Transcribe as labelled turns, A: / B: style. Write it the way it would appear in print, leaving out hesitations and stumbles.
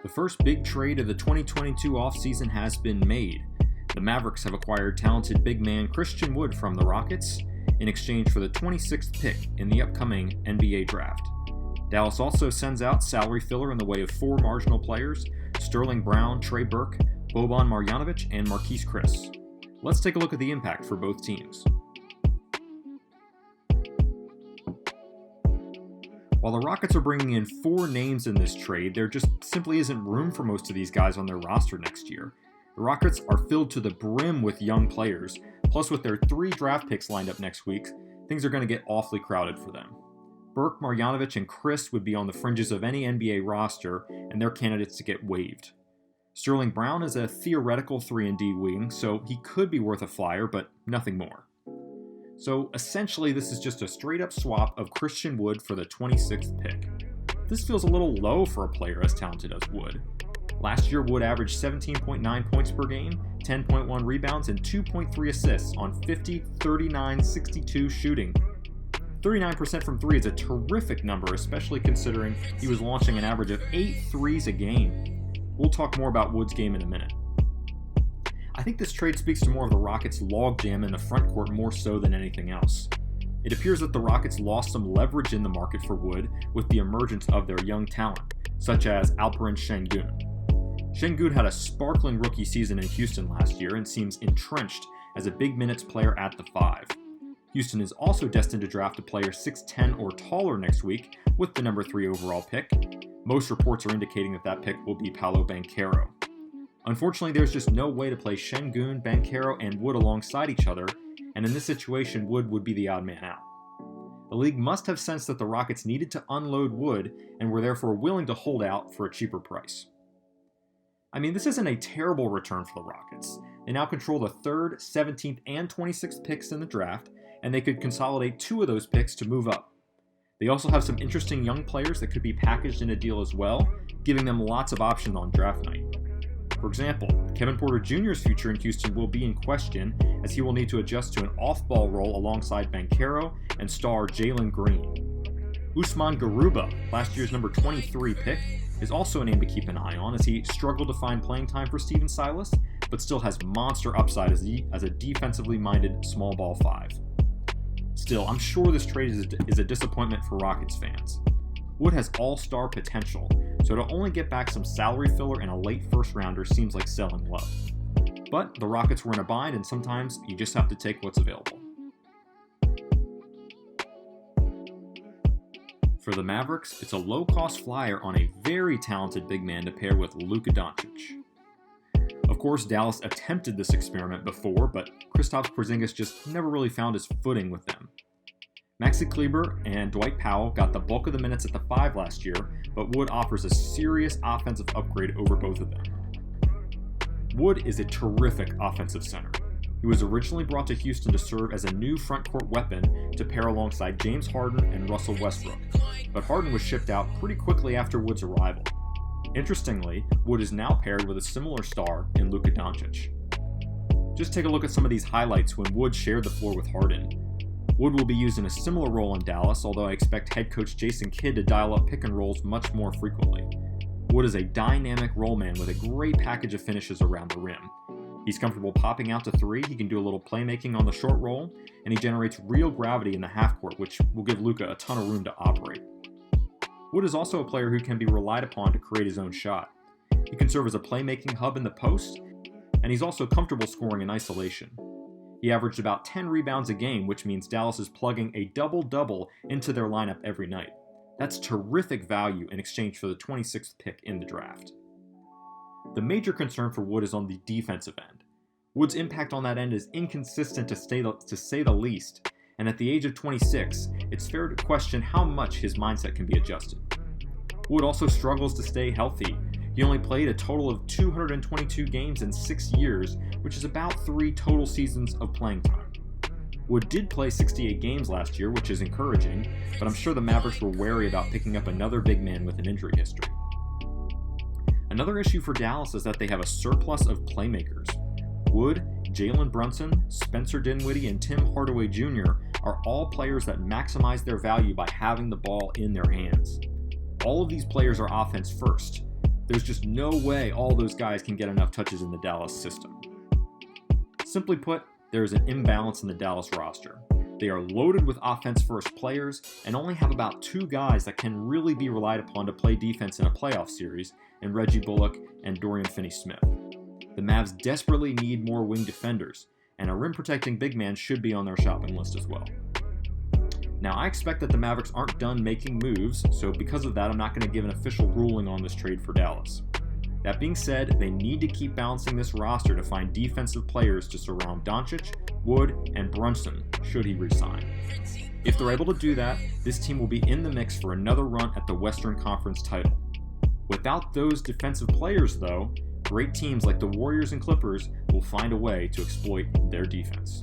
A: The first big trade of the 2022 offseason has been made. The Mavericks have acquired talented big man Christian Wood from the Rockets in exchange for the 26th pick in the upcoming NBA draft. Dallas also sends out salary filler in the way of 4 marginal players: Sterling Brown, Trey Burke, Boban Marjanovic, and Marquese. Let's take a look at the impact for both teams. While the Rockets are bringing in 4 names in this trade, there just simply isn't room for most of these guys on their roster next year. The Rockets are filled to the brim with young players, plus with their 3 draft picks lined up next week, things are going to get awfully crowded for them. Burke, Marjanovic, and Chris would be on the fringes of any NBA roster, and they're candidates to get waived. Sterling Brown is a theoretical 3-and-D wing, so he could be worth a flyer, but nothing more. So essentially, this is just a straight-up swap of Christian Wood for the 26th pick. This feels a little low for a player as talented as Wood. Last year, Wood averaged 17.9 points per game, 10.1 rebounds, and 2.3 assists on 50, 39, 62 shooting. 39% from 3 is a terrific number, especially considering he was launching an average of 8 threes a game. We'll talk more about Wood's game in a minute. I think this trade speaks to more of the Rockets' logjam in the front court more so than anything else. It appears that the Rockets lost some leverage in the market for Wood with the emergence of their young talent, such as Alperen Sengun. Sengun had a sparkling rookie season in Houston last year and seems entrenched as a big minutes player at the 5. Houston is also destined to draft a player 6'10 or taller next week with the number 3 overall pick. Most reports are indicating that pick will be Paolo Banchero. Unfortunately, there's just no way to play Sengun, Banchero, and Wood alongside each other, and in this situation, Wood would be the odd man out. The league must have sensed that the Rockets needed to unload Wood and were therefore willing to hold out for a cheaper price. I mean, this isn't a terrible return for the Rockets. They now control the 3rd, 17th, and 26th picks in the draft, and they could consolidate 2 of those picks to move up. They also have some interesting young players that could be packaged in a deal as well, giving them lots of options on draft night. For example, Kevin Porter Jr.'s future in Houston will be in question, as he will need to adjust to an off-ball role alongside Banchero and star Jalen Green. Usman Garuba, last year's number 23 pick, is also a name to keep an eye on, as he struggled to find playing time for Stephen Silas, but still has monster upside as a defensively minded small ball 5. Still, I'm sure this trade is a disappointment for Rockets fans. Wood has all-star potential, so to only get back some salary filler and a late first-rounder seems like selling low. But the Rockets were in a bind, and sometimes you just have to take what's available. For the Mavericks, it's a low-cost flyer on a very talented big man to pair with Luka Doncic. Of course, Dallas attempted this experiment before, but Kristaps Porzingis just never really found his footing with them. Maxi Kleber and Dwight Powell got the bulk of the minutes at the 5 last year, but Wood offers a serious offensive upgrade over both of them. Wood is a terrific offensive center. He was originally brought to Houston to serve as a new front-court weapon to pair alongside James Harden and Russell Westbrook, but Harden was shipped out pretty quickly after Wood's arrival. Interestingly, Wood is now paired with a similar star in Luka Doncic. Just take a look at some of these highlights when Wood shared the floor with Harden. Wood will be used in a similar role in Dallas, although I expect head coach Jason Kidd to dial up pick and rolls much more frequently. Wood is a dynamic roll man with a great package of finishes around the rim. He's comfortable popping out to 3, he can do a little playmaking on the short roll, and he generates real gravity in the half court, which will give Luka a ton of room to operate. Wood is also a player who can be relied upon to create his own shot. He can serve as a playmaking hub in the post, and he's also comfortable scoring in isolation. He averaged about 10 rebounds a game, which means Dallas is plugging a double-double into their lineup every night. That's terrific value in exchange for the 26th pick in the draft. The major concern for Wood is on the defensive end. Wood's impact on that end is inconsistent to say the least, and at the age of 26, it's fair to question how much his mindset can be adjusted. Wood also struggles to stay healthy. He only played a total of 222 games in 6 years, which is about 3 total seasons of playing time. Wood did play 68 games last year, which is encouraging, but I'm sure the Mavericks were wary about picking up another big man with an injury history. Another issue for Dallas is that they have a surplus of playmakers. Wood, Jalen Brunson, Spencer Dinwiddie, and Tim Hardaway Jr. are all players that maximize their value by having the ball in their hands. All of these players are offense first. There's just no way all those guys can get enough touches in the Dallas system. Simply put, there is an imbalance in the Dallas roster. They are loaded with offense-first players and only have about 2 guys that can really be relied upon to play defense in a playoff series, in Reggie Bullock and Dorian Finney-Smith. The Mavs desperately need more wing defenders, and a rim-protecting big man should be on their shopping list as well. Now, I expect that the Mavericks aren't done making moves, so because of that, I'm not going to give an official ruling on this trade for Dallas. That being said, they need to keep balancing this roster to find defensive players to surround Doncic, Wood, and Brunson, should he resign. If they're able to do that, this team will be in the mix for another run at the Western Conference title. Without those defensive players, though, great teams like the Warriors and Clippers will find a way to exploit their defense.